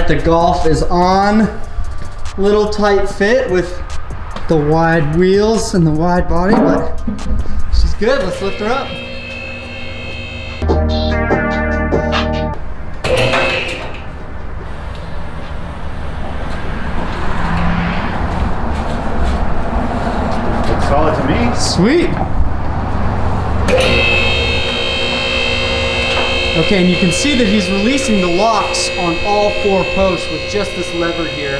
right, the Golf is on. Little tight fit with the wide wheels and the wide body, but she's good. Let's lift her up. Looks solid to me. Sweet. Okay, and you can see that he's releasing the locks on all 4 posts with just this lever here.